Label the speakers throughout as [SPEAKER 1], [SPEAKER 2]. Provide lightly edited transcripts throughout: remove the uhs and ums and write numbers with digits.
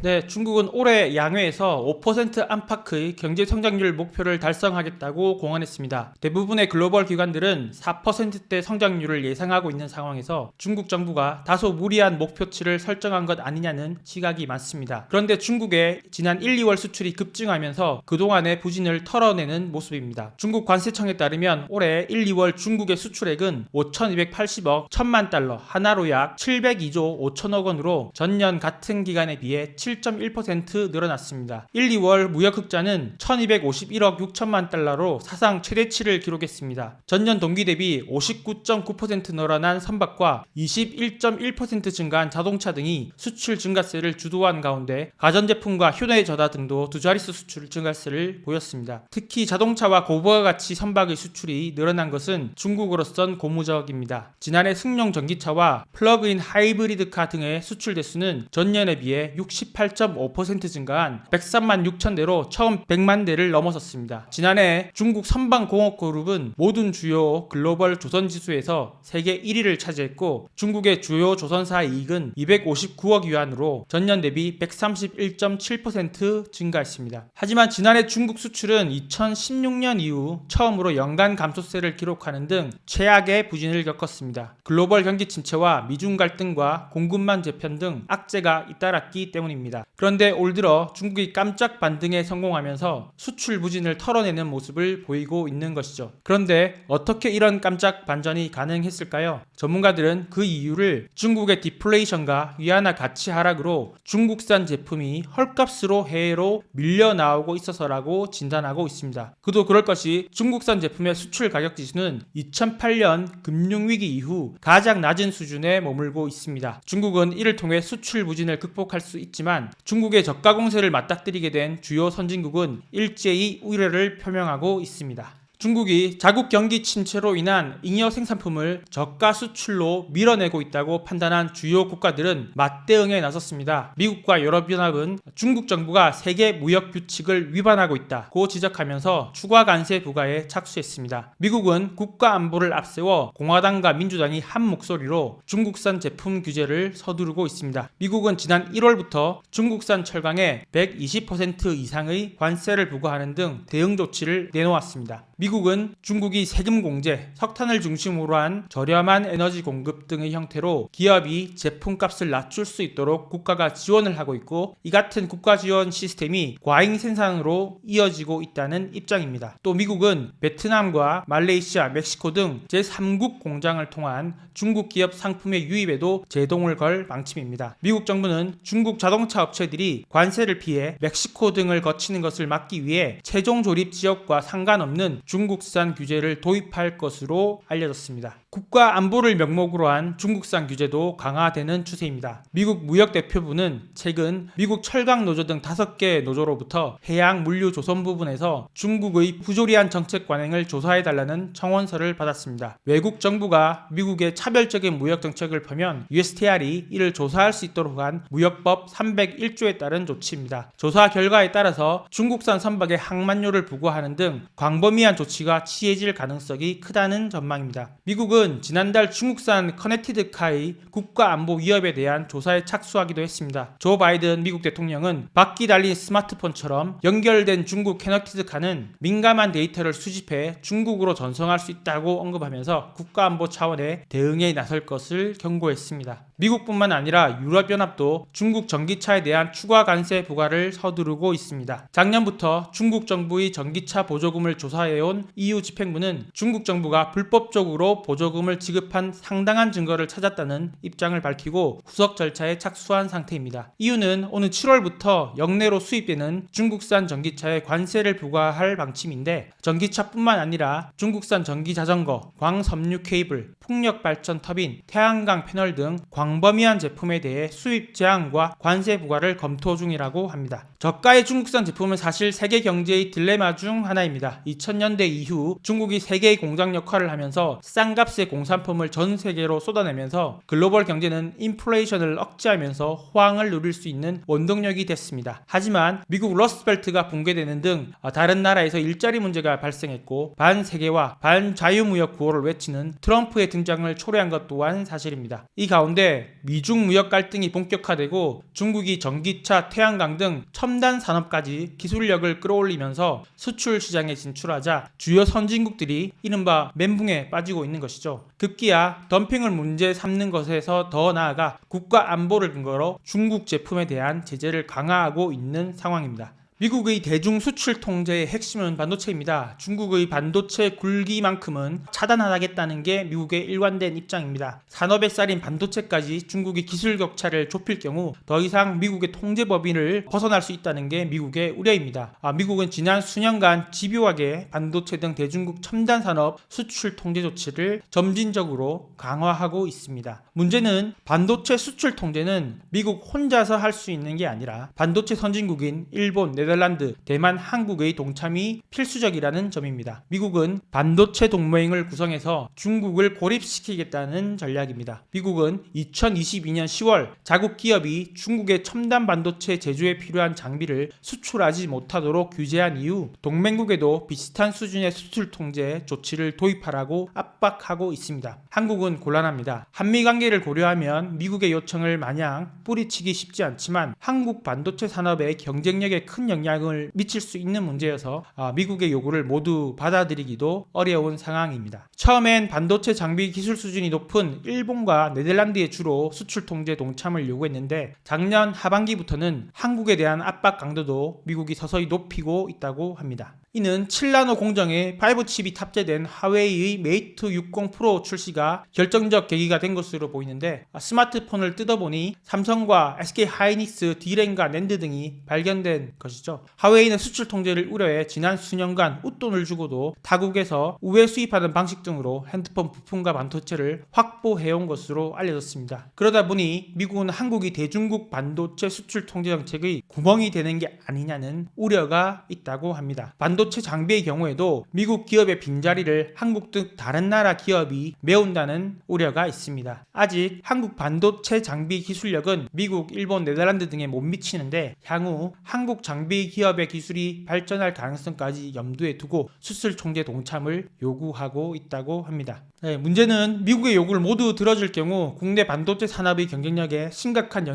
[SPEAKER 1] 네, 중국은 올해 양회에서 5% 안팎의 경제 성장률 목표를 달성하겠다고 공언했습니다. 대부분의 글로벌 기관들은 4%대 성장률을 예상하고 있는 상황에서 중국 정부가 다소 무리한 목표치를 설정한 것 아니냐는 시각이 많습니다. 그런데 중국의 지난 1, 2월 수출이 급증하면서 그동안의 부진을 털어내는 모습입니다. 중국 관세청에 따르면 올해 1, 2월 중국의 수출액은 5,280억 1,000만 달러, 하나로 약 702조 5천억 원으로 전년 같은 기간에 비해 7.1% 늘어났습니다. 1, 2월 무역 흑자는 1251억 6천만 달러로 사상 최대치를 기록했습니다. 전년 동기 대비 59.9% 늘어난 선박과 21.1% 증가한 자동차 등이 수출 증가세를 주도한 가운데 가전제품과 휴대전화 등도 두 자릿수 수출 증가세를 보였습니다. 특히 자동차와 고부가 가치 선박의 수출이 늘어난 것은 중국으로선 고무적입니다. 지난해 승용 전기차와 플러그인 하이브리드카 등의 수출 대수는 전년에 비해 68.5% 증가한 103만 6천 대로 처음 100만 대를 넘어섰습니다. 지난해 중국 선방공업그룹은 모든 주요 글로벌 조선지수에서 세계 1위를 차지했고 중국의 주요 조선사 이익은 259억 위안으로 전년 대비 131.7% 증가했습니다. 하지만 지난해 중국 수출은 2016년 이후 처음으로 연간 감소세를 기록하는 등 최악의 부진을 겪었습니다. 글로벌 경기 침체와 미중 갈등과 공급망 재편 등 악재가 잇따랐기 때문입니다. 그런데 올 들어 중국이 깜짝 반등에 성공하면서 수출 부진을 털어내는 모습을 보이고 있는 것이죠. 그런데 어떻게 이런 깜짝 반전이 가능했을까요? 전문가들은 그 이유를 중국의 디플레이션과 위안화 가치 하락으로 중국산 제품이 헐값으로 해외로 밀려 나오고 있어서라고 진단하고 있습니다. 그도 그럴 것이 중국산 제품의 수출 가격 지수는 2008년 금융위기 이후 가장 낮은 수준에 머물고 있습니다. 중국은 이를 통해 수출 부진을 극복할 수 있지만 중국의 저가 공세를 맞닥뜨리게 된 주요 선진국은 일제히 우려를 표명하고 있습니다. 중국이 자국 경기 침체로 인한 잉여 생산품을 저가 수출로 밀어내고 있다고 판단한 주요 국가들은 맞대응에 나섰습니다. 미국과 유럽연합은 중국 정부가 세계 무역 규칙을 위반하고 있다고 지적하면서 추가 관세 부과에 착수했습니다. 미국은 국가 안보를 앞세워 공화당과 민주당이 한 목소리로 중국산 제품 규제를 서두르고 있습니다. 미국은 지난 1월부터 중국산 철강에 120% 이상의 관세를 부과하는 등 대응 조치를 내놓았습니다. 미국은 중국이 세금 공제, 석탄을 중심으로 한 저렴한 에너지 공급 등의 형태로 기업이 제품값을 낮출 수 있도록 국가가 지원을 하고 있고 이 같은 국가 지원 시스템이 과잉 생산으로 이어지고 있다는 입장입니다. 또 미국은 베트남과 말레이시아, 멕시코 등 제3국 공장을 통한 중국 기업 상품의 유입에도 제동을 걸 방침입니다. 미국 정부는 중국 자동차 업체들이 관세를 피해 멕시코 등을 거치는 것을 막기 위해 최종 조립 지역과 상관없는 중국산 규제를 도입할 것으로 알려졌습니다. 국가 안보를 명목으로 한 중국산 규제도 강화되는 추세입니다. 미국 무역대표부는 최근 미국 철강 노조 등 5개 노조로부터 해양 물류 조선 부분에서 중국의 부조리한 정책 관행을 조사해달라는 청원서를 받았습니다. 외국 정부가 미국의 차별적인 무역 정책을 펴면 USTR이 이를 조사할 수 있도록 한 무역법 301조에 따른 조치입니다. 조사 결과에 따라서 중국산 선박에 항만료를 부과하는 등 광범위한 조치가 취해질 가능성이 크다는 전망입니다. 미국은 지난달 중국산 커넥티드카의 국가안보 위협에 대한 조사에 착수하기도 했습니다. 조 바이든 미국 대통령은 바퀴 달린 스마트폰처럼 연결된 중국 커넥티드카는 민감한 데이터를 수집해 중국으로 전송할 수 있다고 언급하면서 국가안보 차원의 대응에 나설 것을 경고했습니다. 미국뿐만 아니라 유럽연합도 중국 전기차에 대한 추가 관세 부과를 서두르고 있습니다. 작년부터 중국 정부의 전기차 보조금을 조사해온 EU 집행부는 중국 정부가 불법적으로 보조금을 지급한 상당한 증거를 찾았다는 입장을 밝히고 후속 절차에 착수한 상태입니다. EU는 오는 7월부터 역내로 수입되는 중국산 전기차에 관세를 부과할 방침인데 전기차뿐만 아니라 중국산 전기자전거, 광섬유 케이블, 풍력발전 터빈, 태양광 패널 등 광범위한 제품에 대해 수입 제한과 관세 부과를 검토 중이라고 합니다. 저가의 중국산 제품은 사실 세계 경제의 딜레마 중 하나입니다. 2000년대 이후 중국이 세계의 공장 역할을 하면서 싼 값의 공산품을 전 세계로 쏟아내면서 글로벌 경제는 인플레이션을 억제하면서 호황을 누릴 수 있는 원동력이 됐습니다. 하지만 미국 러스트벨트가 붕괴되는 등 다른 나라에서 일자리 문제가 발생했고 반세계화, 반자유무역 구호를 외치는 트럼프의 등장을 초래한 것 또한 사실입니다. 이 가운데 미중 무역 갈등이 본격화되고 중국이 전기차, 태양광 등 첨단 산업까지 기술력을 끌어올리면서 수출 시장에 진출하자 주요 선진국들이 이른바 멘붕에 빠지고 있는 것이죠. 급기야 덤핑을 문제 삼는 것에서 더 나아가 국가 안보를 근거로 중국 제품에 대한 제재를 강화하고 있는 상황입니다. 미국의 대중 수출 통제의 핵심은 반도체입니다. 중국의 반도체 굴기만큼은 차단하겠다는 게 미국의 일관된 입장입니다. 산업의 쌀인 반도체까지 중국이 기술 격차를 좁힐 경우 더 이상 미국의 통제 범위를 벗어날 수 있다는 게 미국의 우려입니다. 미국은 지난 수년간 집요하게 반도체 등 대중국 첨단 산업 수출 통제 조치를 점진적으로 강화하고 있습니다. 문제는 반도체 수출 통제는 미국 혼자서 할 수 있는 게 아니라 반도체 선진국인 일본, 네덜란드, 대만, 한국의 동참이 필수적이라는 점입니다. 미국은 반도체 동맹을 구성해서 중국을 고립시키겠다는 전략입니다. 미국은 2022년 10월 자국 기업이 중국의 첨단 반도체 제조에 필요한 장비를 수출하지 못하도록 규제한 이후 동맹국에도 비슷한 수준의 수출 통제 조치를 도입하라고 압박하고 있습니다. 한국은 곤란합니다. 한미 관계를 고려하면 미국의 요청을 마냥 뿌리치기 쉽지 않지만 한국 반도체 산업의 경쟁력에 큰 영향을 미칠 수 있는 문제여서 미국의 요구를 모두 받아들이기도 어려운 상황입니다. 처음엔 반도체 장비 기술 수준이 높은 일본과 네덜란드에 주로 수출 통제 동참을 요구했는데 작년 하반기부터는 한국에 대한 압박 강도도 미국이 서서히 높이고 있다고 합니다. 이는 7나노 공정에 5칩이 탑재된 화웨이의 메이트 60 프로 출시가 결정적 계기가 된 것으로 보이는데 스마트폰을 뜯어보니 삼성과 SK하이닉스, D램과 낸드 등이 발견된 것이죠. 화웨이는 수출 통제를 우려해 지난 수년간 웃돈을 주고도 타국에서 우회 수입하는 방식 등으로 핸드폰 부품과 반도체를 확보해온 것으로 알려졌습니다. 그러다 보니 미국은 한국이 대중국 반도체 수출 통제 정책의 구멍이 되는 게 아니냐는 우려가 있다고 합니다. 반도체 장비의 경우에도 미국 기업의 빈자리를 한국 등 다른 나라 기업이 메운다는 우려가 있습니다. 아직 한국 반도체 장비 기술력은 미국, 일본, 네덜란드 등에 못 미치는데 향후 한국 장비 기업의 기술이 발전할 가능성까지 염두에 두고 수출 통제 동참을 요구하고 있다고 합니다. 문제는 미국의 요구를 모두 들어줄 경우 국내 반도체 산업의 경쟁력에 심각한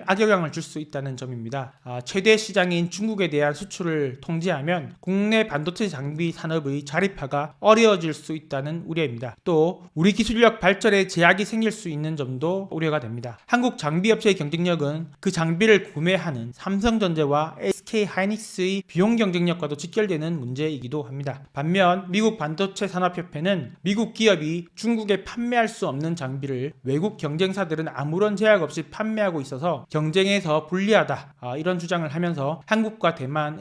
[SPEAKER 1] 악영향을 줄 수 있다는 점입니다. 최대 시장인 중국에 대한 수출을 통제하면 국내 반도체 장비 산업의 자립화가 어려워질 수 있다는 우려입니다. 또 우리 기술력 발전에 제약이 생길 수 있는 점도 우려가 됩니다. 한국 장비업체의 경쟁력은 그 장비를 구매하는 삼성전자와 SK하이닉스의 비용 경쟁력과도 직결되는 문제이기도 합니다. 반면 미국 반도체 산업협회는 미국 기업이 중국에 판매할 수 없는 장비를 외국 경쟁사들은 아무런 제약 없이 판매하고 있어서 경쟁에서 불리하다, 이런 주장을 하면서 한국과 대만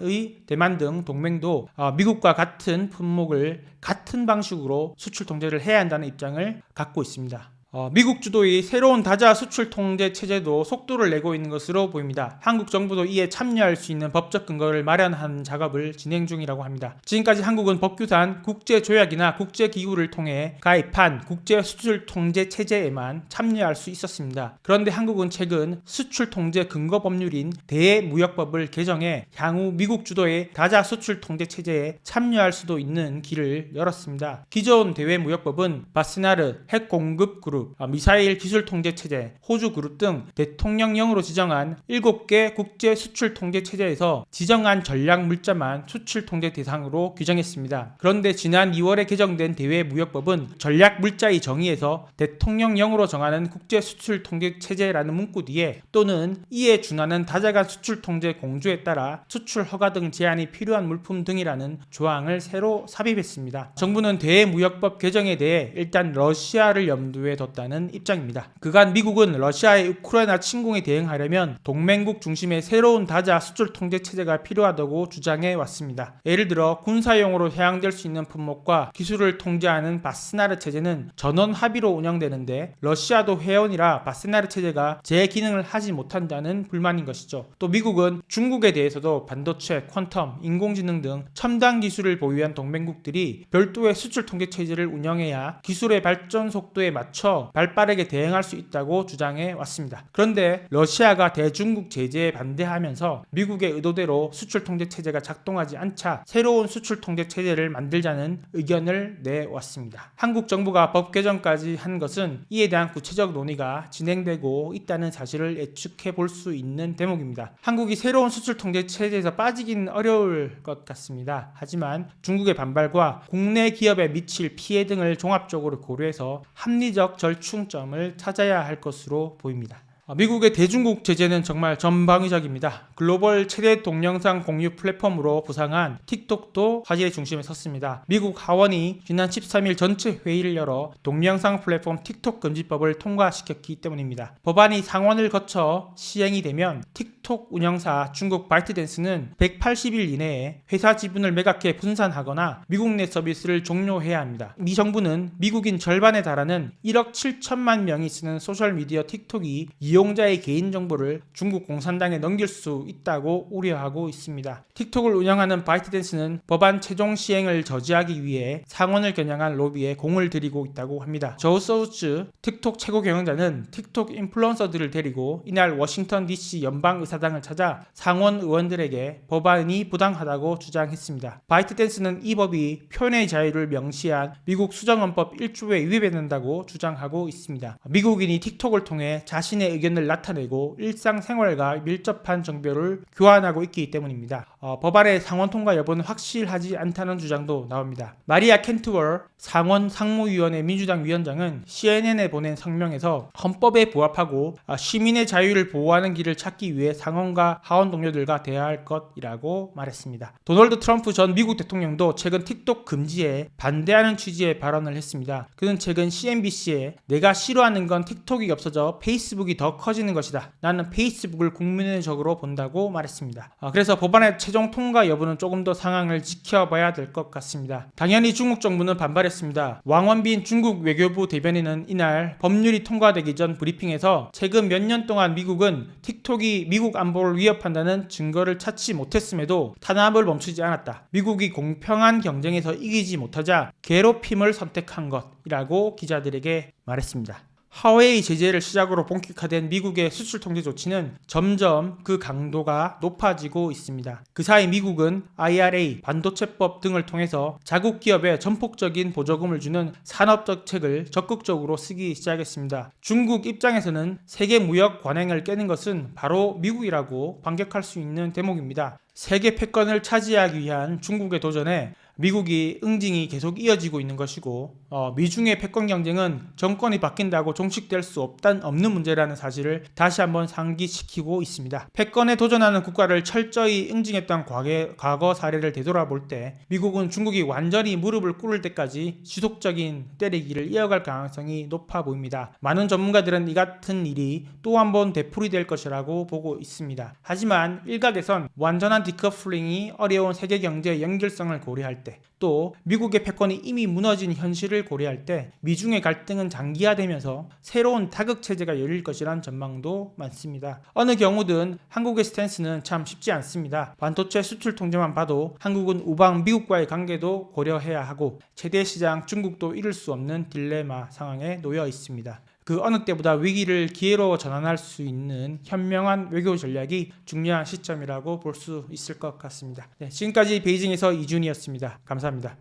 [SPEAKER 1] 등 동맹도 미국과 같은 품목을 같은 방식으로 수출 통제를 해야 한다는 입장을 갖고 있습니다. 미국 주도의 새로운 다자 수출 통제 체제도 속도를 내고 있는 것으로 보입니다. 한국 정부도 이에 참여할 수 있는 법적 근거를 마련하는 작업을 진행 중이라고 합니다. 지금까지 한국은 법규상 국제조약이나 국제기구를 통해 가입한 국제 수출 통제 체제에만 참여할 수 있었습니다. 그런데 한국은 최근 수출 통제 근거 법률인 대무역법을 개정해 향후 미국 주도의 다자 수출 통제 체제에 참여할 수도 있는 길을 열었습니다. 기존 대외무역법은 바스나르 핵 공급 그룹, 미사일 기술 통제 체제, 호주 그룹 등 대통령령으로 지정한 7개 국제 수출 통제 체제에서 지정한 전략 물자만 수출 통제 대상으로 규정했습니다. 그런데 지난 2월에 개정된 대외무역법은 전략 물자의 정의에서 대통령령으로 정하는 국제 수출 통제 체제라는 문구 뒤에 또는 이에 준하는 다자간 수출 통제 공조에 따라 수출 허가 등 제한이 필요한 물품 등이라는 조항을 새로 삽입했습니다. 정부는 대외무역법 개정에 대해 일단 러시아를 염두에 뒀 뒀다는 입장입니다. 그간 미국은 러시아의 우크라이나 침공에 대응하려면 동맹국 중심의 새로운 다자 수출 통제 체제가 필요하다고 주장해 왔습니다. 예를 들어 군사용으로 사용될 수 있는 품목과 기술을 통제하는 바스나르 체제는 전원 합의로 운영되는데 러시아도 회원이라 바스나르 체제가 제 기능을 하지 못한다는 불만인 것이죠. 또 미국은 중국에 대해서도 반도체, 퀀텀, 인공지능 등 첨단 기술을 보유한 동맹국들이 별도의 수출 통제 체제를 운영해야 기술의 발전 속도에 맞춰 발빠르게 대응할 수 있다고 주장해 왔습니다. 그런데 러시아가 대중국 제재에 반대하면서 미국의 의도대로 수출 통제 체제가 작동하지 않자 새로운 수출 통제 체제를 만들자는 의견을 내왔습니다. 한국 정부가 법 개정까지 한 것은 이에 대한 구체적 논의가 진행되고 있다는 사실을 예측해 볼 수 있는 대목입니다. 한국이 새로운 수출 통제 체제에서 빠지기는 어려울 것 같습니다. 하지만 중국의 반발과 국내 기업에 미칠 피해 등을 종합적으로 고려해서 합리적 절충점을 찾아야 할 것으로 보입니다. 미국의 대중국 제재는 정말 전방위적입니다. 글로벌 최대 동영상 공유 플랫폼으로 부상한 틱톡도 화제의 중심에 섰습니다. 미국 하원이 지난 13일 전체 회의를 열어 동영상 플랫폼 틱톡 금지법을 통과시켰기 때문입니다. 법안이 상원을 거쳐 시행이 되면 틱톡 운영사 중국 바이트댄스는 180일 이내에 회사 지분을 매각해 분산하거나 미국 내 서비스를 종료해야 합니다. 미 정부는 미국인 절반에 달하는 1억 7천만 명이 쓰는 소셜미디어 틱톡이 이용자의 개인정보를 중국 공산당에 넘길 수 있다고 우려하고 있습니다. 틱톡을 운영하는 바이트댄스는 법안 최종 시행을 저지하기 위해 상원을 겨냥한 로비에 공을 들이고 있다고 합니다. 조 소우츠 틱톡 최고 경영자는 틱톡 인플루언서들을 데리고 이날 워싱턴 DC 연방의사당을 찾아 상원 의원들에게 법안이 부당하다고 주장했습니다. 바이트댄스는 이 법이 표현의 자유를 명시한 미국 수정헌법 1조에 위배된다고 주장하고 있습니다. 미국인이 틱톡을 통해 자신의 의견을 나타내고 일상생활과 밀접한 정보를 교환하고 있기 때문입니다. 법안의 상원 통과 여부는 확실하지 않다는 주장도 나옵니다. 마리아 켄트월 상원 상무위원회 민주당 위원장은 CNN에 보낸 성명에서 헌법에 부합하고 시민의 자유를 보호하는 길을 찾기 위해 상원과 하원 동료들과 대화할 것이라고 말했습니다. 도널드 트럼프 전 미국 대통령도 최근 틱톡 금지에 반대하는 취지의 발언을 했습니다. 그는 최근 CNBC에 내가 싫어하는 건 틱톡이 없어져 페이스북이 더 커지는 것이다. 나는 페이스북을 국민의 적으로 본다고 말했습니다. 그래서 법안의 최종 통과 여부는 조금 더 상황을 지켜봐야 될 것 같습니다. 당연히 중국 정부는 반발했습니다. 왕원빈 중국 외교부 대변인은 이날 법률이 통과되기 전 브리핑에서 최근 몇 년 동안 미국은 틱톡이 미국 안보를 위협한다는 증거를 찾지 못했음에도 탄압을 멈추지 않았다. 미국이 공평한 경쟁에서 이기지 못하자 괴롭힘을 선택한 것이라고 기자들에게 말했습니다. 하웨이 제재를 시작으로 본격화된 미국의 수출 통제 조치는 점점 그 강도가 높아지고 있습니다. 그 사이 미국은 IRA, 반도체법 등을 통해서 자국 기업에 전폭적인 보조금을 주는 산업정책을 적극적으로 쓰기 시작했습니다. 중국 입장에서는 세계 무역 관행을 깨는 것은 바로 미국이라고 반격할 수 있는 대목입니다. 세계 패권을 차지하기 위한 중국의 도전에 미국이 응징이 계속 이어지고 있는 것이고 미중의 패권 경쟁은 정권이 바뀐다고 종식될 수 없는 문제라는 사실을 다시 한번 상기시키고 있습니다. 패권에 도전하는 국가를 철저히 응징했던 과거 사례를 되돌아볼 때 미국은 중국이 완전히 무릎을 꿇을 때까지 지속적인 때리기를 이어갈 가능성이 높아 보입니다. 많은 전문가들은 이 같은 일이 또 한 번 되풀이될 것이라고 보고 있습니다. 하지만 일각에선 완전한 디커플링이 어려운 세계 경제의 연결성을 고려할 때, 또 미국의 패권이 이미 무너진 현실을 고려할 때 미중의 갈등은 장기화되면서 새로운 다극 체제가 열릴 것이란 전망도 많습니다. 어느 경우든 한국의 스탠스는 참 쉽지 않습니다. 반도체 수출 통제만 봐도 한국은 우방 미국과의 관계도 고려해야 하고 최대 시장 중국도 잃을 수 없는 딜레마 상황에 놓여 있습니다. 그 어느 때보다 위기를 기회로 전환할 수 있는 현명한 외교 전략이 중요한 시점이라고 볼 수 있을 것 같습니다. 지금까지 베이징에서 이준이었습니다. 감사합니다.